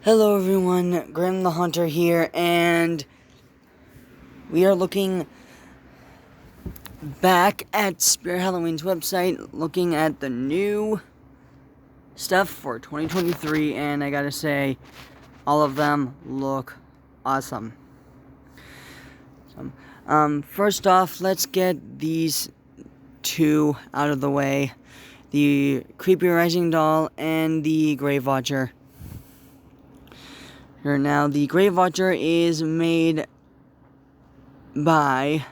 Hello everyone, Grim the Hunter here, and we are looking back at Spirit Halloween's website, looking at the new stuff for 2023, and I gotta say, all of them look awesome. First off, let's get these two out of the way. The Creepy Rising Doll and the Grave Watcher. Here now, the Grave Watcher is made by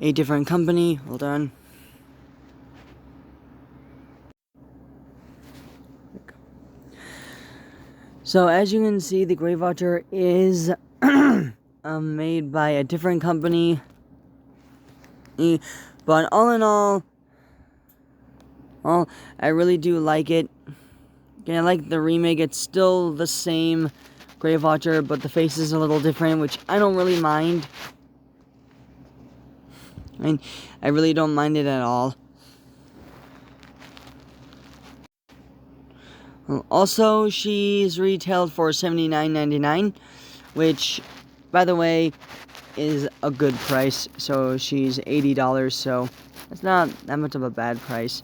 a different company. Hold on. So as you can see, the Grave Watcher is made by a different company. But all in all, I really do like it. I like the remake. It's still the same Grave Watcher, but the face is a little different, which I don't really mind. I really don't mind it at all. Also, she's retailed for $79.99, which, by the way, is a good price. So she's $80, so it's not that much of a bad price.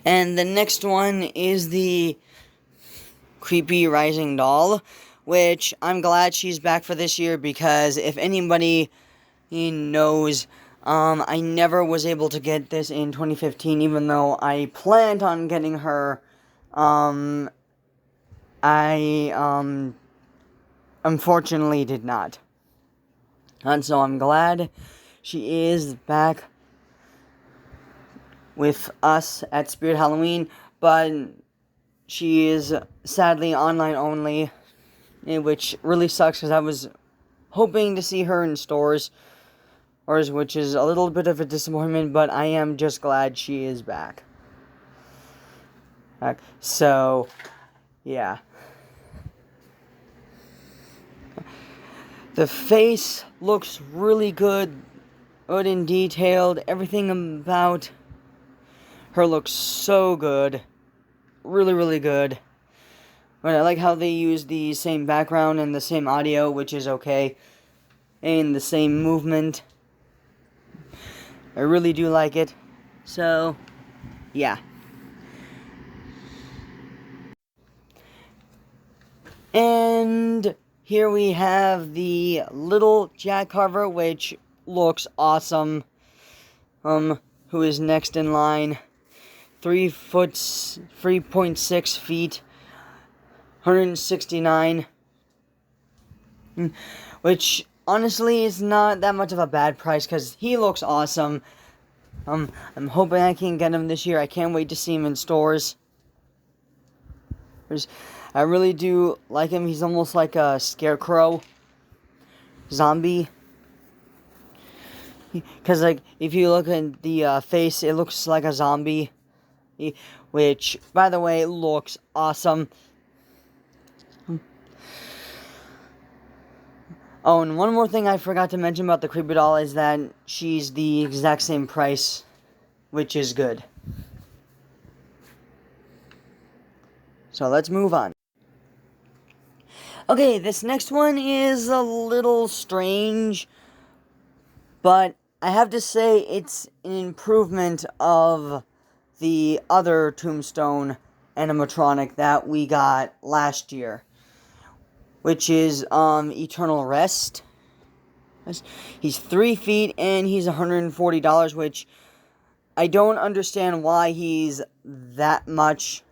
And the next one is the Creepy Rising Doll, which I'm glad she's back for this year, because if anybody knows, I never was able to get this in 2015, even though I planned on getting her. I unfortunately did not. And so I'm glad she is back with us at Spirit Halloween, but she is sadly online only, which really sucks, because I was hoping to see her in stores, which is a little bit of a disappointment, but I am just glad she is back. So, yeah. The face looks really good and detailed. Everything about her looks so good. Really, really good. But I like how they use the same background and the same audio, which is okay. And the same movement. I really do like it. So, yeah. And here we have the little Jack Carver, which looks awesome. Who is next in line? 3.6 feet, 169. Which honestly is not that much of a bad price, because he looks awesome. I'm hoping I can get him this year. I can't wait to see him in stores. I really do like him. He's almost like a scarecrow zombie. Because, like, if you look at the face, it looks like a zombie. Which, by the way, looks awesome. Oh, and one more thing I forgot to mention about the Creepy Doll is that she's the exact same price, which is good. So let's move on. Okay, this next one is a little strange, but I have to say it's an improvement of the other Tombstone animatronic that we got last year, which is Eternal Rest. He's 3 feet and he's $140, which I don't understand why he's that much.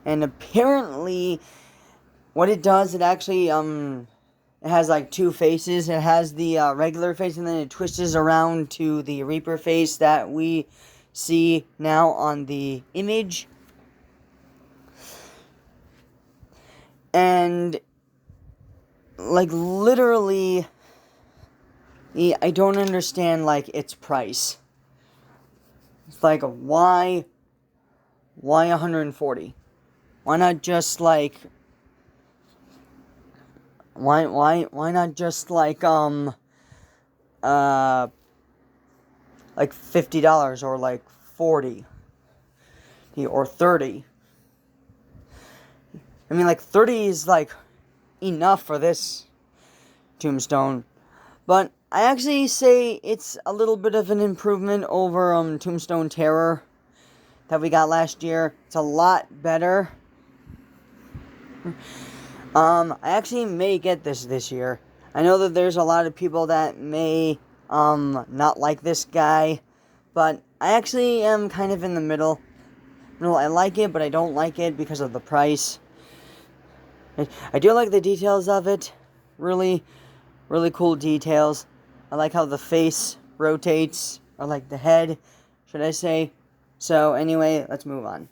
And apparently, what it does, it actually it has like two faces. It has the regular face, and then it twists around to the Reaper face that we see now on the image. And, like, literally, I don't understand, like, its price. It's like, why 140? Why not just, like, why not just, like $50 or, like, $40? or 30. I mean, like, 30 is, like, enough for this Tombstone. But I actually say it's a little bit of an improvement over Tombstone Terror that we got last year. It's a lot better. I actually may get this year. I know that there's a lot of people that may not like this guy, but I actually am kind of in the middle. No, I like it, but I don't like it because of the price. I do like the details of it. Really, really cool details. I like how the face rotates, or like the head, should I say. So anyway, let's move on.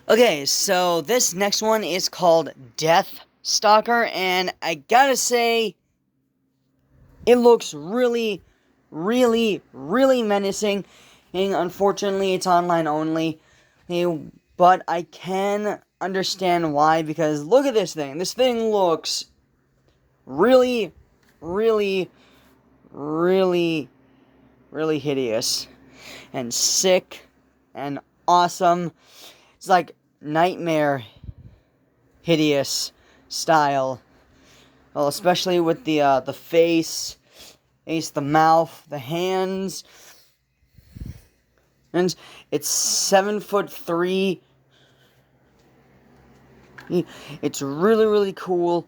Okay, so this next one is called Death Stalker, and I gotta say, it looks really, really, really menacing. And unfortunately, it's online only. But I can understand why, because look at this thing. This thing looks really, really, really, really hideous and sick and awesome. It's like nightmare hideous style. Well, especially with the face, the mouth, the hands. And it's 7'3". It's really, really cool.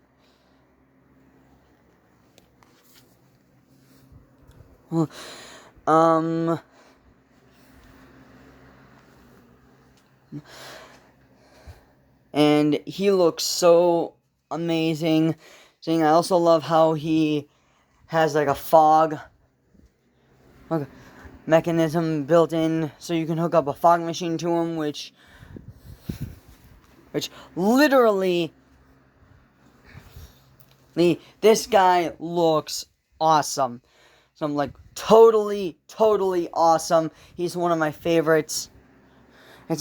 And he looks so amazing. I also love how he has like a fog mechanism built in, so you can hook up a fog machine to him, which literally, this guy looks awesome. So I'm like, totally, totally awesome. He's one of my favorites.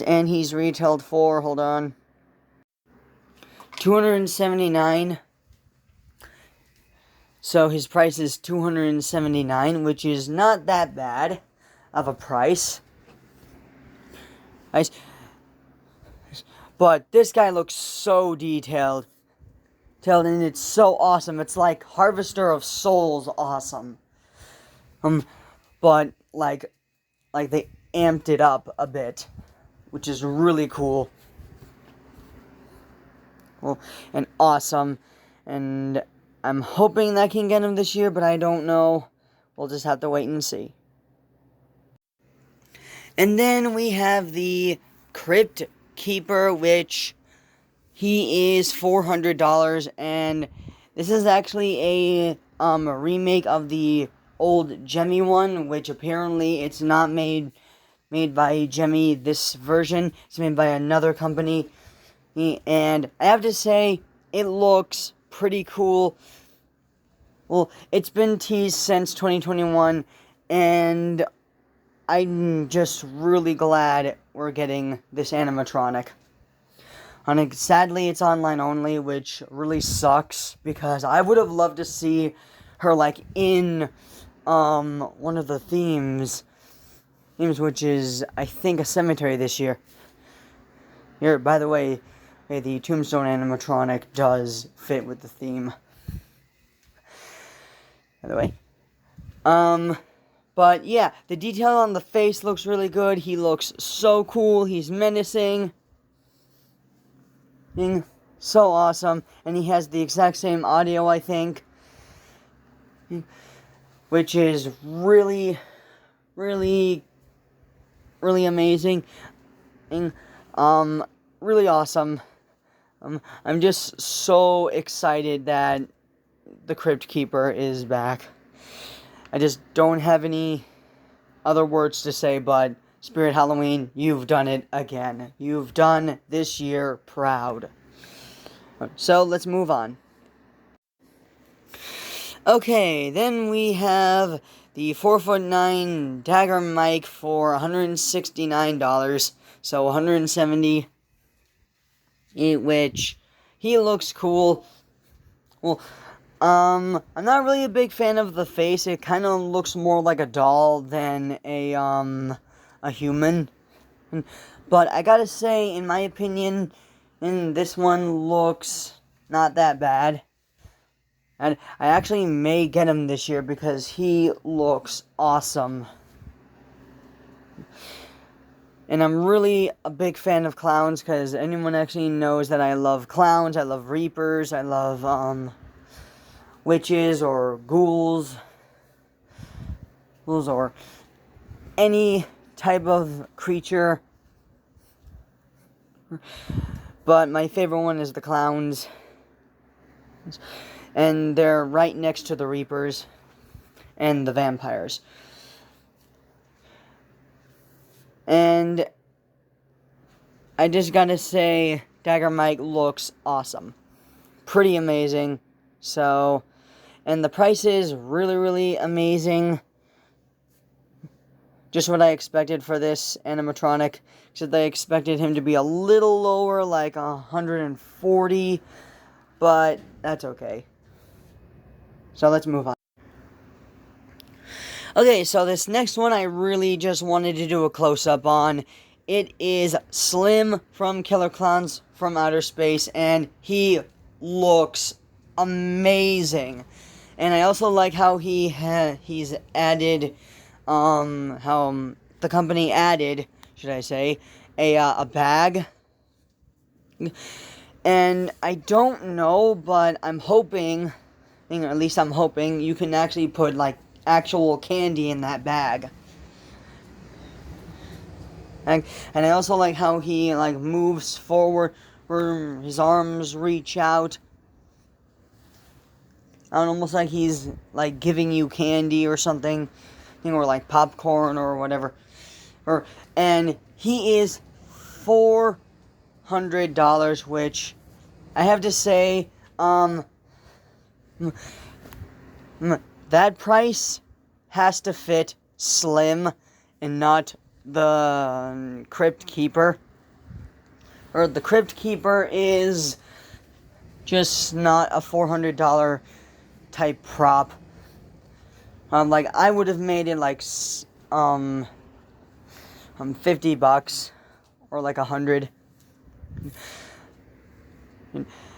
And he's retailed for, hold on, $279. So his price is $279, which is not that bad of a price. But this guy looks so detailed. And it's so awesome. It's like Harvester of Souls awesome. But like they amped it up a bit, which is really cool. Well, and awesome. And I'm hoping that I can get him this year, but I don't know. We'll just have to wait and see. And then we have the Crypt Keeper, which he is $400, and this is actually a remake of the old Gemmy one, which apparently it's not made by Gemmy. This version is made by another company, and I have to say, it looks pretty cool. Well, it's been teased since 2021, and I'm just really glad we're getting this animatronic. Sadly, it's online only, which really sucks, because I would have loved to see her, like, in one of the themes, which is, I think, a cemetery this year. Here, by the way, the Tombstone animatronic does fit with the theme. By the way. But yeah, the detail on the face looks really good. He looks so cool. He's menacing. So awesome. And he has the exact same audio, I think. Which is really, really, really amazing. Really awesome. I'm just so excited that the Crypt Keeper is back. I just don't have any other words to say, but Spirit Halloween, you've done it again. You've done this year proud. So let's move on. Okay, then we have the 4'9" Dagger Mike for $169. So $170, which he looks cool. Well, I'm not really a big fan of the face. It kind of looks more like a doll than a human. But I gotta say, in my opinion, this one looks not that bad. And I actually may get him this year because he looks awesome. And I'm really a big fan of clowns because anyone actually knows that I love clowns, I love reapers, I love witches or ghouls or any type of creature. But my favorite one is the clowns. And they're right next to the reapers and the vampires. And I just gotta say, Dagger Mike looks awesome. Pretty amazing. So, and the price is really, really amazing. Just what I expected for this animatronic. Except I expected him to be a little lower, like 140. But that's okay. So let's move on. Okay, so this next one I really just wanted to do a close-up on. It is Slim from Killer Clowns from Outer Space, and he looks amazing. And I also like how he's added, how the company added, should I say, a bag. And I don't know, but I'm hoping, or at least I'm hoping, you can actually put, like, actual candy in that bag. And I also like how he, like, moves forward, where his arms reach out. Almost like he's, like, giving you candy or something, or, like, popcorn or whatever. And he is $400, which I have to say, that price has to fit Slim and not the Crypt Keeper. Or the Crypt Keeper is just not a $400 type prop. Like, I would have made it like $50 or like $100.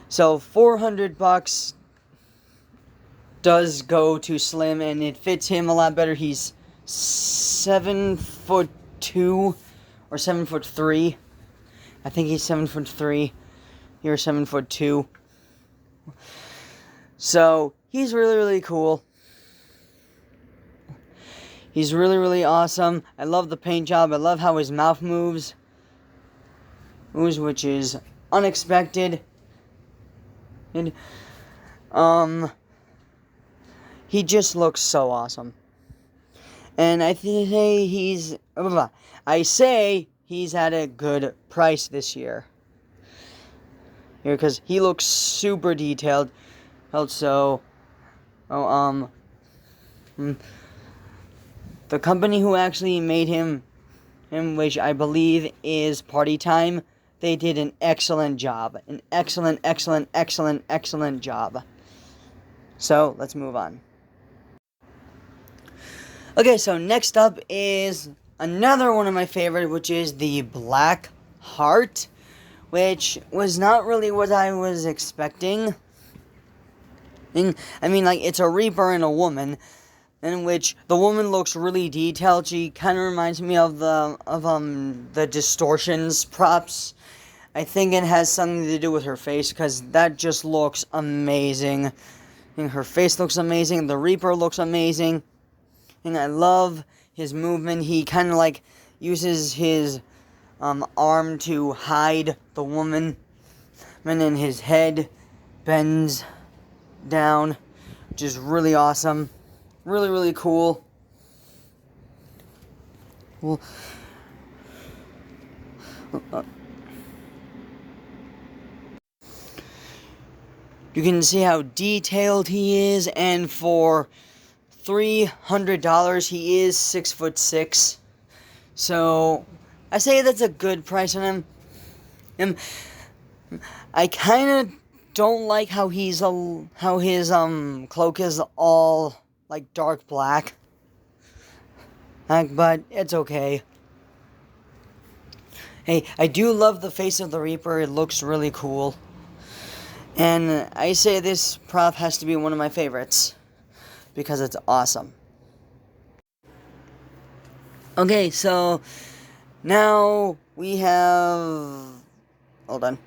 So $400 does go to Slim, and it fits him a lot better. He's 7'2" or 7'3". I think he's 7'3". You're 7'2". So he's really, really cool. He's really, really awesome. I love the paint job. I love how his mouth moves, which is unexpected. And he just looks so awesome. And I say he's at a good price this year. Because he looks super detailed. Also, the company who actually made him, which I believe is Party Time, they did an excellent job. An excellent, excellent, excellent, excellent job. So, let's move on. Okay, so next up is another one of my favorite, which is the Black Heart, which was not really what I was expecting. I mean, like, it's a Reaper and a woman, in which the woman looks really detailed. She kind of reminds me of the distortions props. I think it has something to do with her face, because that just looks amazing. And her face looks amazing. The Reaper looks amazing. And I love his movement. He kind of like uses his arm to hide the woman. And then his head bends down, which is really awesome. Really, really cool. Well, you can see how detailed he is, and for $300, he is 6'6". So I say that's a good price on him. And I kind of don't like how his cloak is all like dark black. But it's okay. Hey, I do love the face of the Reaper. It looks really cool. And I say this prop has to be one of my favorites because it's awesome. Okay, so now we have... Hold on.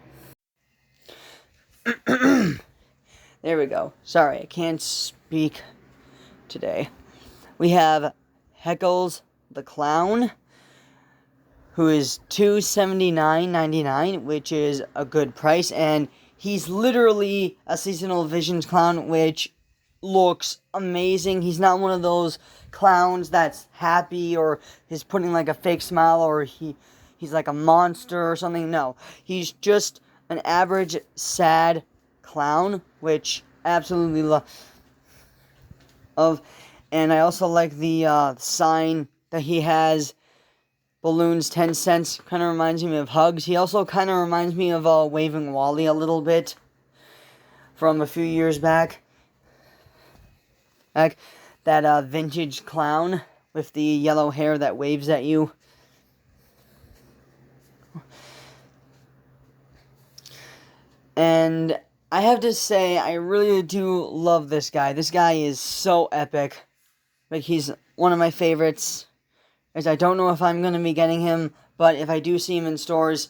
There we go. Sorry, I can't speak today. We have Heckles the Clown, who is $279.99, which is a good price, and he's literally a seasonal visions clown, which looks amazing. He's not one of those clowns that's happy or he's putting like a fake smile or he's like a monster or something. No, he's just an average sad clown, which I absolutely love. And I also like the sign that he has. Balloons 10 cents, kind of reminds me of Hugs. He also kind of reminds me of Waving Wally a little bit from a few years back. That vintage clown with the yellow hair that waves at you. And I have to say, I really do love this guy. This guy is so epic. Like, he's one of my favorites. As I don't know if I'm going to be getting him, but if I do see him in stores,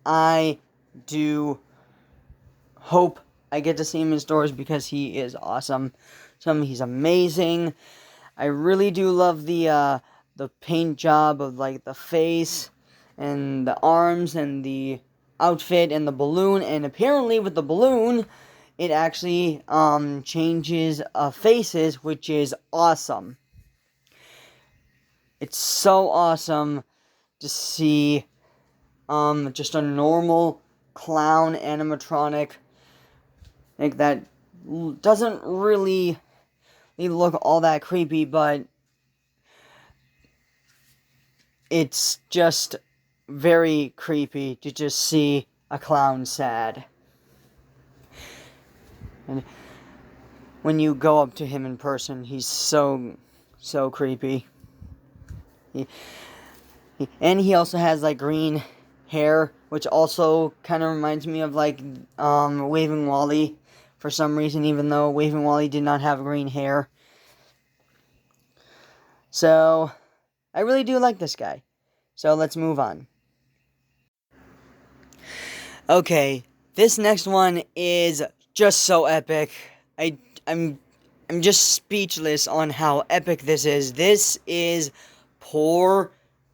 I do hope I get to see him in stores because he is awesome. He's amazing. I really do love the paint job of like the face and the arms and the outfit and the balloon. And apparently with the balloon, it actually changes faces, which is awesome. It's so awesome to see just a normal clown animatronic like that doesn't really look all that creepy, but it's just very creepy to just see a clown sad. And when you go up to him in person, he's so creepy. And he also has like green hair, which also kind of reminds me of like Waving Wally for some reason, even though Waving Wally did not have green hair. So I really do like this guy. So let's move on. Okay, this next one is just so epic. I'm just speechless on how epic this is. This is Poor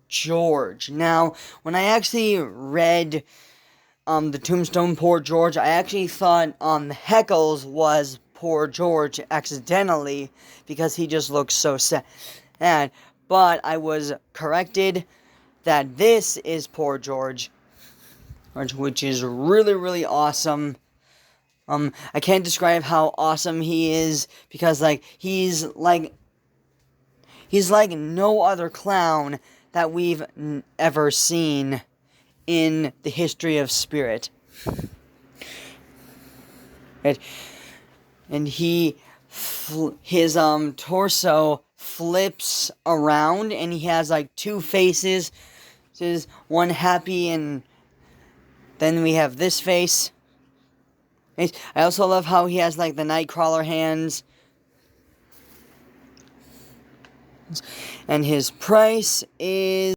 George. Now, when I actually read the tombstone Poor George, I actually thought Heckles was Poor George accidentally because he just looks so sad. But I was corrected that this is Poor George, which is really, really awesome. I can't describe how awesome he is because he's like no other clown that we've ever seen in the history of Spirit. Right? And his torso flips around and he has like two faces. There's one happy and then we have this face. I also love how he has like the Nightcrawler hands. And his price is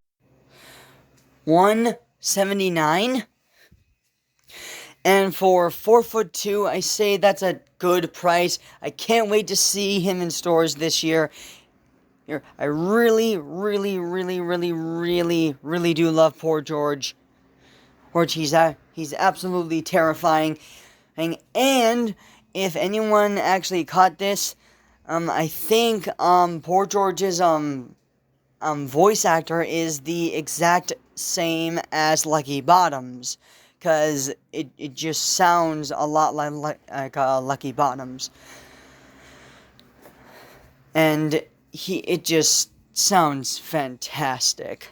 $179. And for 4'2", I say that's a good price. I can't wait to see him in stores this year. I really, really, really, really, really, really do love Poor George. He's absolutely terrifying. And if anyone actually caught this, I think Poor George's voice actor is the exact same as Lucky Bottoms, because it just sounds a lot like Lucky Bottoms, and it just sounds fantastic.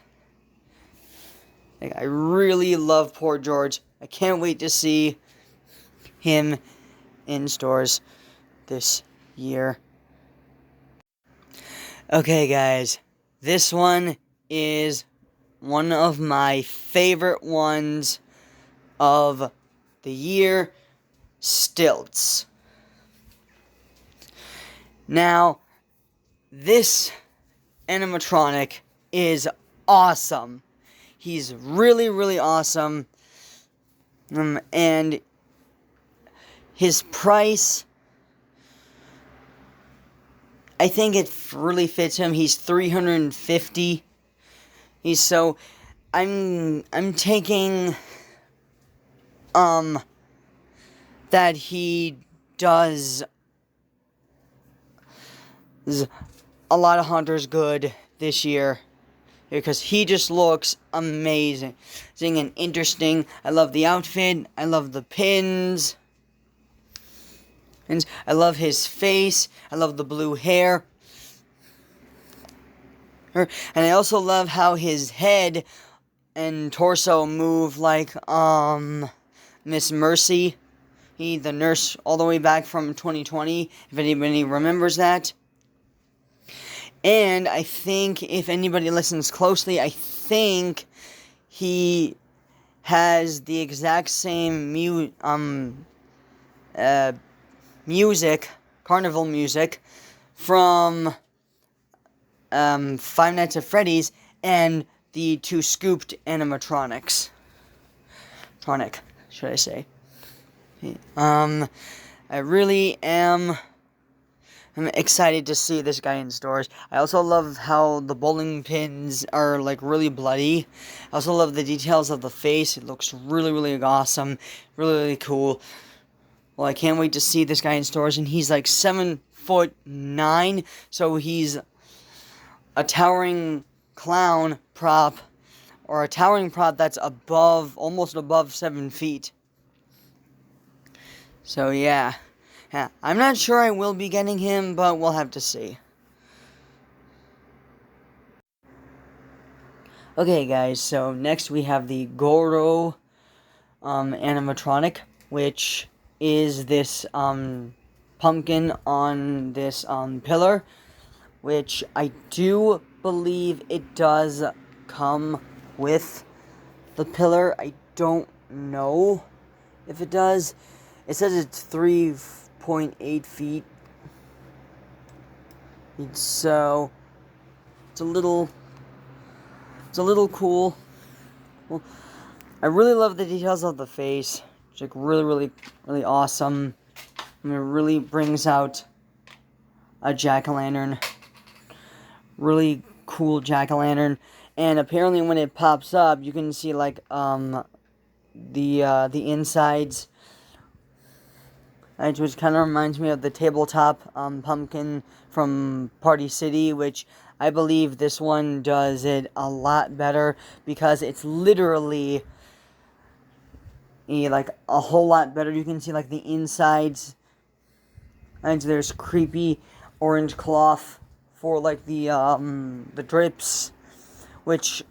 I really love Poor George. I can't wait to see him in stores this year. Okay, guys, this one is one of my favorite ones of the year, Stilts. Now, this animatronic is awesome. He's really, really awesome. And his price, I think it really fits him. He's $350. So I'm taking that he does a lot of hunters good this year, because he just looks amazing and interesting. I love the outfit. I love the pins. And I love his face. I love the blue hair. And I also love how his head and torso move like Miss Mercy, the nurse all the way back from 2020, if anybody remembers that. And I think if anybody listens closely, I think he has the exact same music, carnival music, from Five Nights at Freddy's and the two scooped animatronics. Should I say? I really am. I'm excited to see this guy in stores. I also love how the bowling pins are like really bloody. I also love the details of the face. It looks really, really awesome. Really, really cool. Well, I can't wait to see this guy in stores. And he's like 7'9", so he's a towering clown prop, or a towering prop that's almost above 7 feet. So yeah, I'm not sure I will be getting him, but we'll have to see. Okay, guys, so next we have the Goro animatronic, which is this pumpkin on this pillar, which I do believe it does come with the pillar. I don't know if it does. It says it's 3.8 feet. So it's a little cool. Well, I really love the details of the face. It's like really, really, really awesome. I mean, it really brings out a jack-o'-lantern. Really cool jack-o'-lantern. And apparently when it pops up, you can see like the insides, which kind of reminds me of the tabletop pumpkin from Party City, which I believe this one does it a lot better, because it's literally like a whole lot better. You can see like the insides, and there's creepy orange cloth for like the drips, which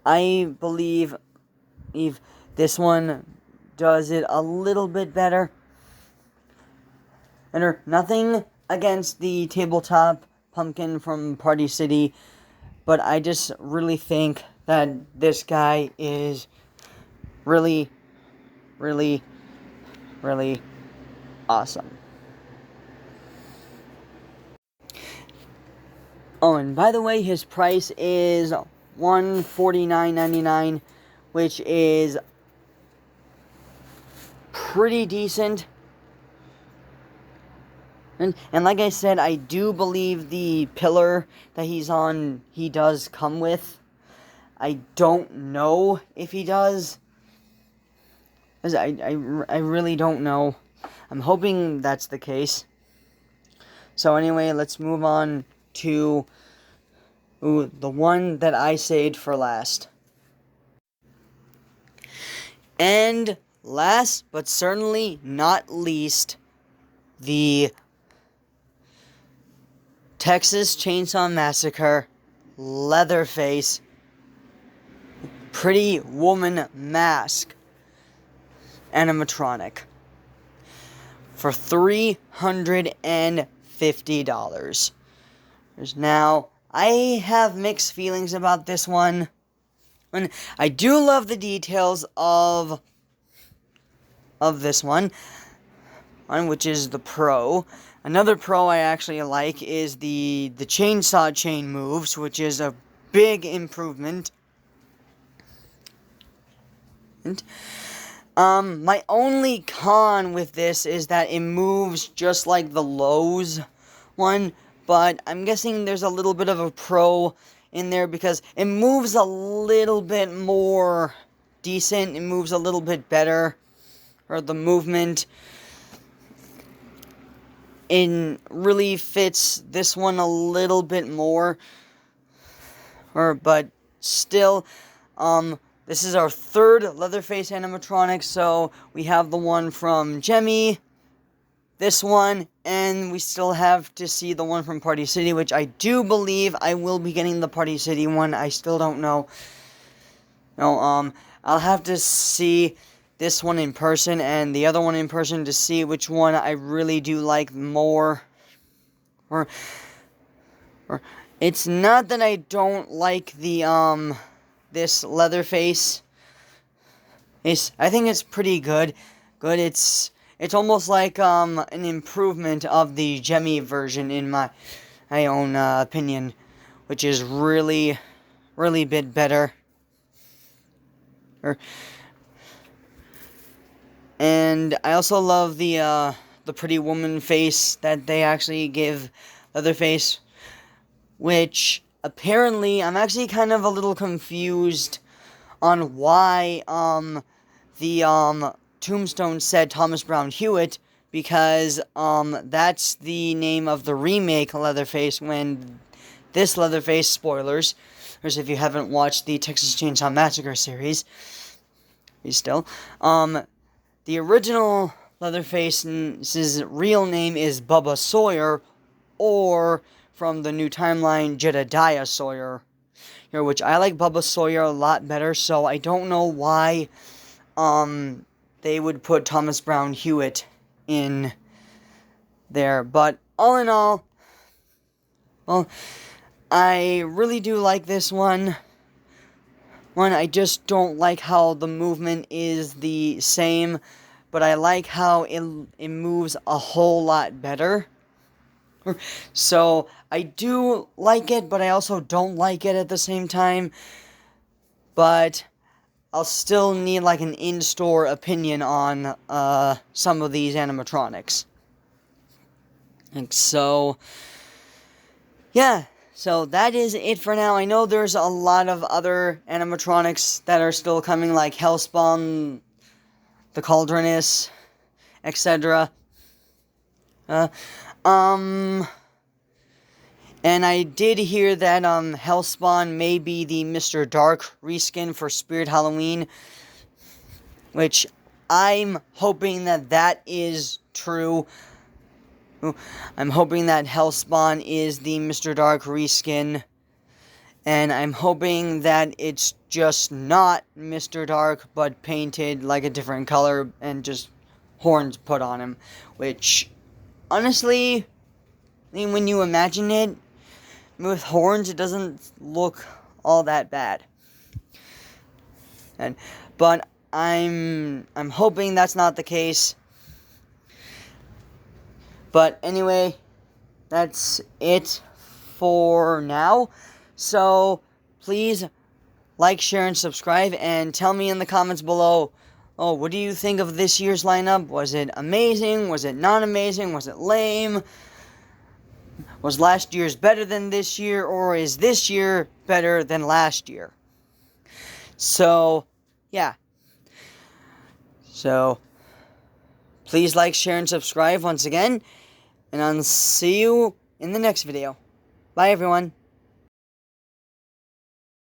I believe this one does it a little bit better. And nothing against the tabletop pumpkin from Party City, but I just really think that this guy is really, really, really awesome. Oh, and by the way, his price is $149.99, which is pretty decent. And like I said, I do believe the pillar that he's on, he does come with. I don't know if he does. I really don't know. I'm hoping that's the case. So anyway, let's move on to the one that I saved for last. And last, but certainly not least, the Texas Chainsaw Massacre Leatherface Pretty Woman Mask animatronic for $350. Now, I have mixed feelings about this one. And I do love the details of this one, which is the pro. Another pro I actually like is the chainsaw chain moves, which is a big improvement. My only con with this is that it moves just like the Lowe's one, but I'm guessing there's a little bit of a pro in there because it moves a little bit more decent. It moves a little bit better, or the movement it really fits this one a little bit more. But still, this is our third Leatherface animatronic, so we have the one from Jemmy, this one, and we still have to see the one from Party City, which I do believe I will be getting the Party City one. I still don't know. No, I'll have to see this one in person and the other one in person to see which one I really do like more. Or it's not that I don't like the, this Leatherface. I think it's pretty good. It's almost like, an improvement of the Jemmy version in my own, opinion, which is really a bit better. And I also love the Pretty Woman face that they actually give Leatherface, which apparently I'm actually kind of a little confused on why the tombstone said Thomas Brown Hewitt, because that's the name of the remake Leatherface, when this Leatherface, spoilers, if you haven't watched the Texas Chainsaw Massacre series, the original Leatherface's real name is Bubba Sawyer, or from the new timeline, Jedediah Sawyer, which I like Bubba Sawyer a lot better, so I don't know why they would put Thomas Brown Hewitt in there. But all in all, well, I really do like this one. I just don't like how the movement is the same, but I like how it moves a whole lot better. So, I do like it, but I also don't like it at the same time. But I'll still need like an in-store opinion on some of these animatronics. And so, yeah. So that is it for now. I know there's a lot of other animatronics that are still coming, like Hellspawn, the Cauldroness, etc. And I did hear that Hellspawn may be the Mr. Dark reskin for Spirit Halloween, which I'm hoping that is true. I'm hoping that Hellspawn is the Mr. Dark reskin, and I'm hoping that it's just not Mr. Dark, but painted like a different color and just horns put on him, which, honestly, I mean, when you imagine it, with horns, it doesn't look all that bad. But I'm hoping that's not the case. But anyway, that's it for now. So, please like, share, and subscribe, and tell me in the comments below, what do you think of this year's lineup? Was it amazing? Was it not amazing? Was it lame? Was last year's better than this year, or is this year better than last year? So, yeah. So, please like, share, and subscribe once again. And I'll see you in the next video. Bye, everyone.